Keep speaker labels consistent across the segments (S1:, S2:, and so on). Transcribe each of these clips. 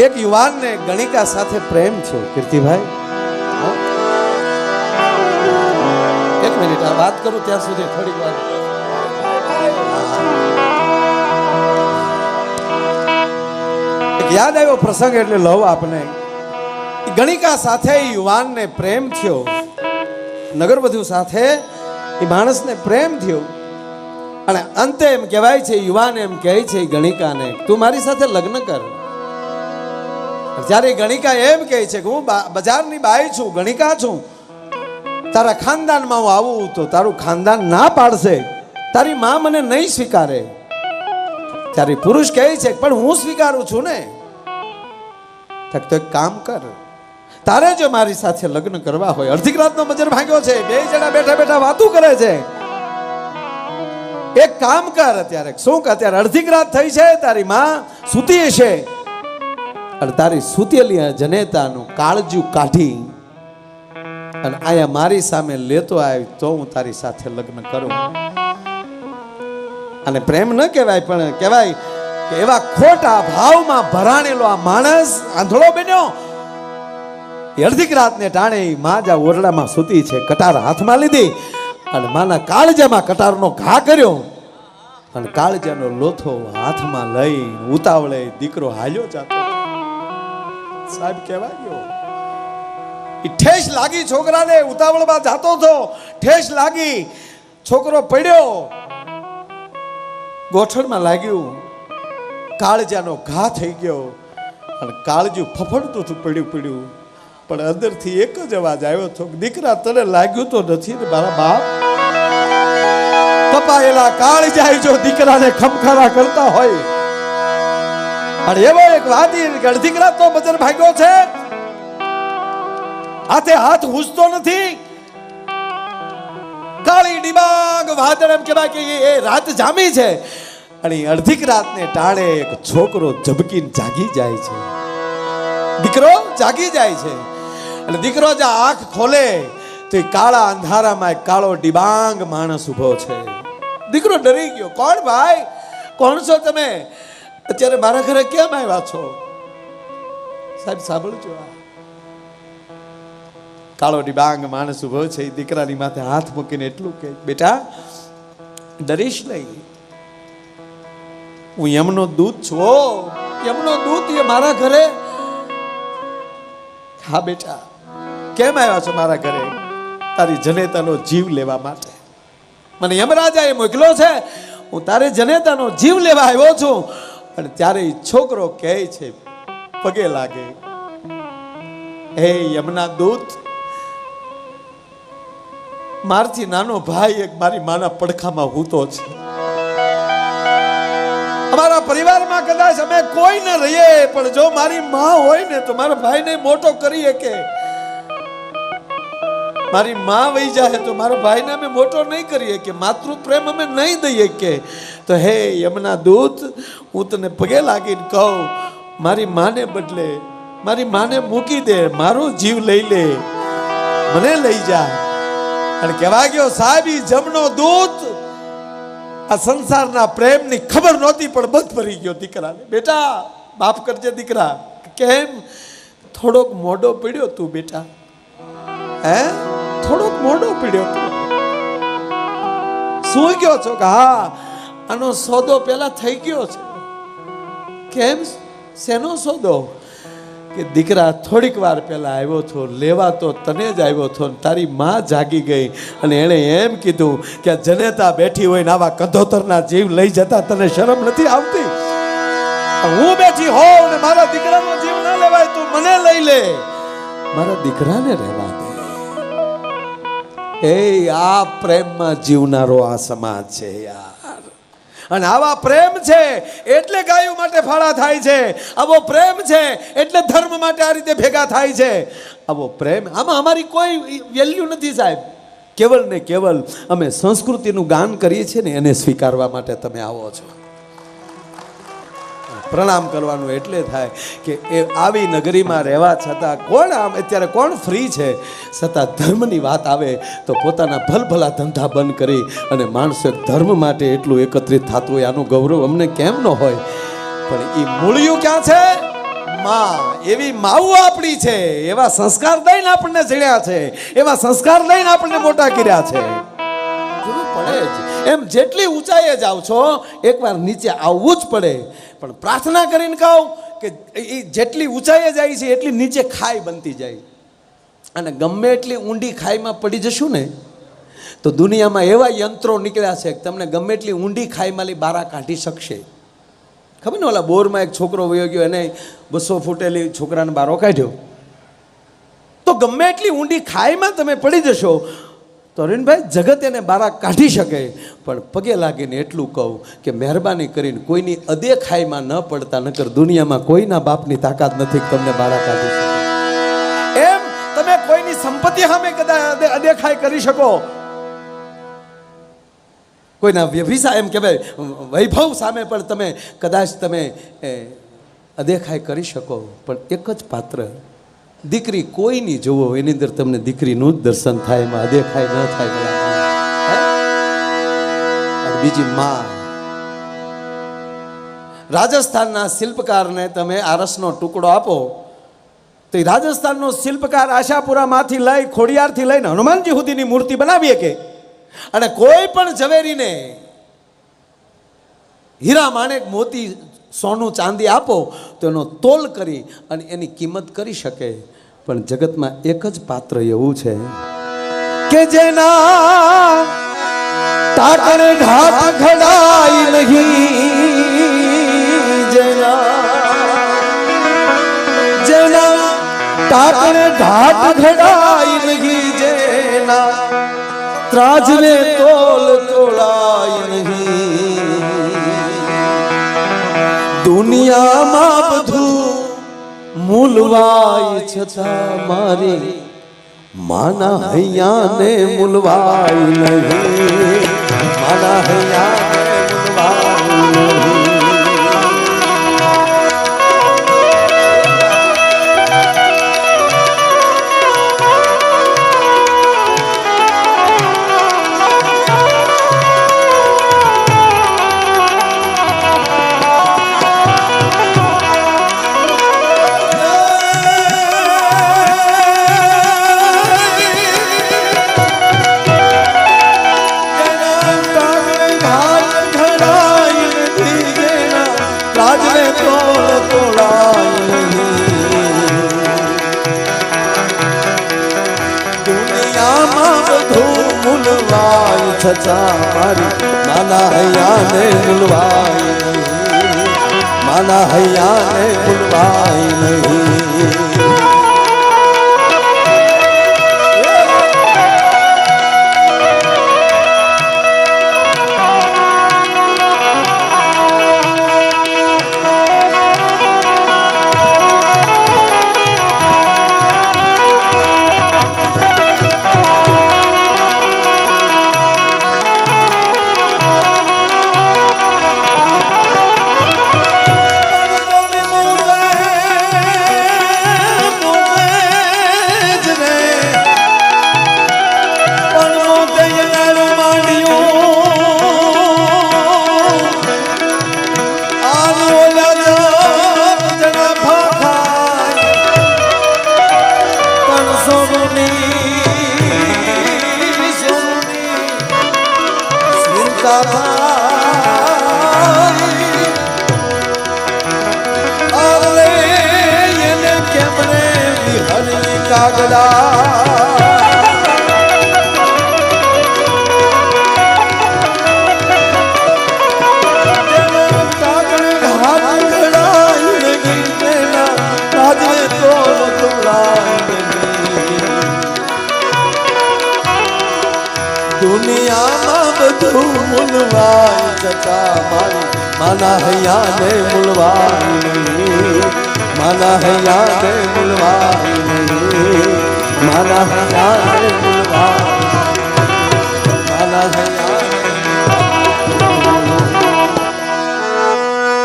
S1: એક યુવાનને ગણિકા સાથે પ્રેમ થયો. કીર્તિભાઈ એક મિનિટ આ વાત કરું ત્યાં સુધી થોડીક વાર. યાદ આવ્યો પ્રસંગ એટલે લવ આપને. ગણિકા સાથે યુવાનને પ્રેમ થયો, નગરવધુ સાથે એ માણસને પ્રેમ થયો અને અંતે એમ કહેવાય છે, યુવાન એમ કહે છે ગણિકાને, તું મારી સાથે લગ્ન કર. જ્યારે ગણિકા એમ કહે છે કે હું બજારની બાઈ છું, ગણિકા છું, તારા ખાનદાનમાં હું આવું તો તારું ખાનદાન ના પાડશે, તારી માં મને નહીં સ્વીકારે. ત્યારે પુરુષ કહે છે પણ હું સ્વીકારું છું ને. તો એક કામ કર, તારે જો મારી સાથે લગ્ન કરવા હોય, અડધી રાતનો બજર ભાગ્યો છે, બે જણા બેઠા બેઠા વાતું કરે છે, એક કામ કર. અત્યારે શું કે અત્યારે અડધી રાત થઈ છે, તારી માં સૂતી હશે અને તારી સૂતેલી જનેતાનું કાળજું કાઢી અને આયા મારી સામે લેતો આવી તો હું તારી સાથે લગ્ન કરું. અને પ્રેમ ન કહેવાય પણ કહેવાય કે એવા ખોટા ભાવમાં ભરાણેલો આ માણસ આંધળો બન્યો. અડધી રાતને ટાણે માં જા ઓરડામાં સૂતી છે, કટાર હાથમાં લીધી અને માના કાળજામાં કટારનો ઘા કર્યો અને કાળજાનો લોથો હાથમાં લઈ ઉતાવળે દીકરો હાલ્યો જાતો. સાહેબ કહેવાય ગયો, ઠેસ લાગી છોકરાને, ઉતાવળમાં જાતો હતો, ઠેસ લાગી, છોકરો પડ્યો, ગોઠણમાં લાગ્યું, કાળજાનો ઘા થઈ ગયો અને કાળજું ફફડતું હતું, પડ્યું. પણ અંદરથી એક જ અવાજ આવ્યો હતો, દીકરા તને લાગ્યું તો નથી ને મારા બાપ? કપાયેલા કાળજા જો દીકરાને ખમખારા કરતા હોય. અને એવો એક વાદી અડધી રાતનો બજર ભાગ્યો છે, હાથે હાથ હુસતો નથી, કાળી ડિબાંગ વાદળ એમ કહેવાય કે એ રાત જામી છે અને અડધી રાતને ટાણે એક છોકરો ઝબકીને જાગી જાય છે, દીકરો જાગી જાય છે. અને દીકરો જે આંખ ખોલે તો એ કાળા અંધારામાં એક કાળો ડિબાંગ માણસ ઉભો છે. દીકરો ડરી ગયો, કોણ ભાઈ, કોણ છો તમે, અત્યારે મારા ઘરે કેમ આવ્યા છો? સાહેબ સાંભળજો, કાળો ડિબાંગ માણસ ઉભો છે, દીકરાની માથે હાથ મૂકીને એટલું કે બેટા ડરીશ નહીં, હું યમનો દૂત છું. યમનો દૂત એ મારા ઘરે? હા બેટા, કેમ આવ્યા છો મારા ઘરે? તારી જનેતાનો જીવ લેવા માટે મને યમરાજાએ મોકલ્યો છે, હું તારે જનેતાનો જીવ લેવા આવ્યો છું. અને ત્યારે છોકરો કહે છે, પગે લાગે, હે યમના દૂત, મારથી નાનો ભાઈ એક મારી માના પડખામાં હૂતો છે. અમારા પરિવારમાં કદાચ અમે કોઈ ન રહીએ, પણ જો મારી માં હોય ને તો મારા ભાઈને મોટો કરી શકે. મારી માં વહી જાય તો મારા ભાઈને અમે મોટો નહીં કરી શકીએ, માતૃ પ્રેમ અમે નહીં દઈએ કે. તો હે યમના દૂત, હું તને પગે લાગીને કહું, મારી માને બદલે મારી માને મૂકી દે, મારો જીવ લઈ લે, મને લઈ જા. અને કહેવા ગયો સાહેબ, જમનો દૂત આ સંસારના પ્રેમની ખબર નહોતી પણ બધ ભરી ગયો દીકરાને. બેટા માફ કરજે દીકરા. કેમ? થોડોક મોડો પડ્યો તું બેટા, હે થોડોક મોડો પડ્યો તું. શું ગયો છો? કે હા, આનો સોદો પેલા થઈ ગયો છે. કેમ? શેનો સોદો? કે દીકરા થોડીક વાર પહેલા આવ્યો છો, લેવા તો તને જ આવ્યો છો, તારી માં જાગી ગઈ અને એણે એમ કીધું કે જનેતા બેઠી હોય ને આવા કંધોતરના જીવ લઈ જતા તને શરમ નથી આવતી? હું બેઠી હોઉં ને મારા દીકરાનો જીવ ના લેવાય, તું મને લઈ લે, મારા દીકરાને રહેવા દે. એ આ પ્રેમમાં જીવનારો આ સમાજ છે યાર. અને આવા પ્રેમ છે એટલે ગાયો માટે ફાળા થાય છે, આવો પ્રેમ છે એટલે ધર્મ માટે આ રીતે ભેગા થાય છે. આવો પ્રેમ, આમાં અમારી કોઈ વેલ્યુ નથી સાહેબ. કેવલ ને કેવલ અમે સંસ્કૃતિનું ગાન કરીએ છીએ ને એને સ્વીકારવા માટે તમે આવો છો. પ્રણામ કરવાનું એટલે થાય કે એ આવી નગરીમાં રહેવા છતાં કોણ આમ અત્યારે કોણ ફ્રી છે, છતાં ધર્મની વાત આવે તો પોતાના ભલભલા ધંધા બંધ કરી અને માણસો ધર્મ માટે એટલું એકત્રિત થતું હોય, આનું ગૌરવ અમને કેમ ન હોય? પણ એ મૂળિયું ક્યાં છે? માં એવી માવું આપણી છે, એવા સંસ્કાર દઈને આપણને જડ્યા છે, એવા સંસ્કાર દઈને આપણને મોટા કર્યા છે. જોવું પડે જ. એમ જેટલી ઊંચાઈએ જાવ છો એકવાર નીચે આવવું જ પડે. પણ પ્રાર્થના કરીને કહું કે એ જેટલી ઊંચાઈએ જાય છે એટલી નીચે ખાઈ બનતી જાય. અને ગમે એટલી ઊંડી ખાઈમાં પડી જશું ને તો દુનિયામાં એવા યંત્રો નીકળ્યા છે કે તમને ગમે એટલી ઊંડી ખાઈમાંથી બારા કાઢી શકશે. ખબર ને ઓલા બોરમાં એક છોકરો વયો ગયો, એને 200 ફૂટેલી છોકરાને બારો કાઢ્યો. તો ગમે એટલી ઊંડી ખાઈમાં તમે પડી જશો તો અરવિંદભાઈ જગત એને બારા કાઢી શકે. પણ પગે લાગીને એટલું કહું કે મહેરબાની કરીને કોઈની અદેખાઈમાં ન પડતા, નકર દુનિયામાં કોઈના બાપની તાકાત નથી કે તમને બારા કાઢી શકે. એમ તમે કોઈની સંપત્તિ સામે કદાચ અદેખાઈ કરી શકો, કોઈના વ્યભિસાર એમ કહેવાય વૈભવ સામે પણ તમે કદાચ તમે અદેખાઈ કરી શકો. પણ એક જ પાત્ર દીકરી કોઈની જોવો એની અંદર તમને દીકરીનું જ દર્શન થાય, એમાં અદેખાઈ ન થાય. બીજી માં. રાજસ્થાનના શિલ્પકારને તમે આરસનો ટુકડો આપો તો એ રાજસ્થાનનો શિલ્પકાર આશાપુરામાંથી લઈ ખોડિયારથી લઈને હનુમાનજી સુધીની મૂર્તિ બનાવી શકે. અને કોઈ પણ ઝવેરીને હીરા માણેક મોતી સોનું ચાંદી આપો તો એનો તોલ કરી અને એની કિંમત કરી શકે. પણ જગતમાં એક જ પાત્ર એવું છે કે જેના તાકણે ઘાટ ઘડાઈ નહીં, જેના તાકણે ઘાટ ઘડાઈ નહીં, જેના ત્રાજને તોલ તોડાય નહીં. દુનિયામાં બધું મૂલવાય છતાં મારી માના હૈયાને મૂલવાય નહીં, માના હૈયાને મૂલવાય નહીં. છતાં મારી માના હૈયાને ભૂલવાય નહીં, માના હૈયાને ભૂલવાય નહીં. દુનિયામાં બધું મૂલવાય છતાં મારી માના હૈયાને મૂલવાય નહીં, માના હૈયાને મૂલવાય નહીં, માના હૈયાને મૂલવાય, માના હૈયાને.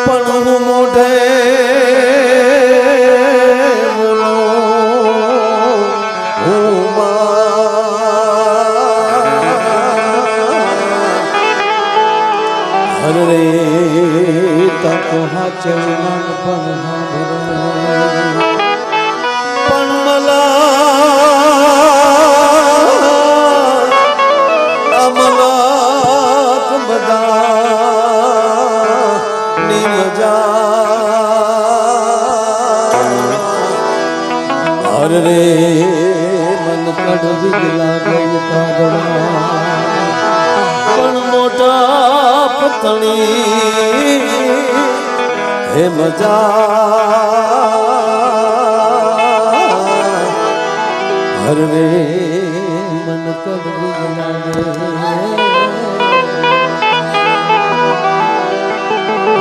S1: પણ હું મોઢે બોલો હું રે તકો હાચવના પણ હા અરે રે મન કડવી લાગે પણ મોટા પતણી હે મજા હર રે મન કડવી લાગે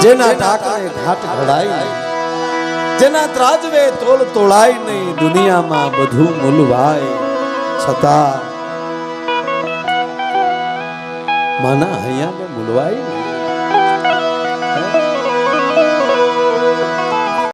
S1: જેના ટાકરે ઘાટ ઘડાય જેના ત્રાજવે તોલ તોળાય નહીં દુનિયામાં બધું મૂલવાય છતાં માના હૈયાને મૂલવાય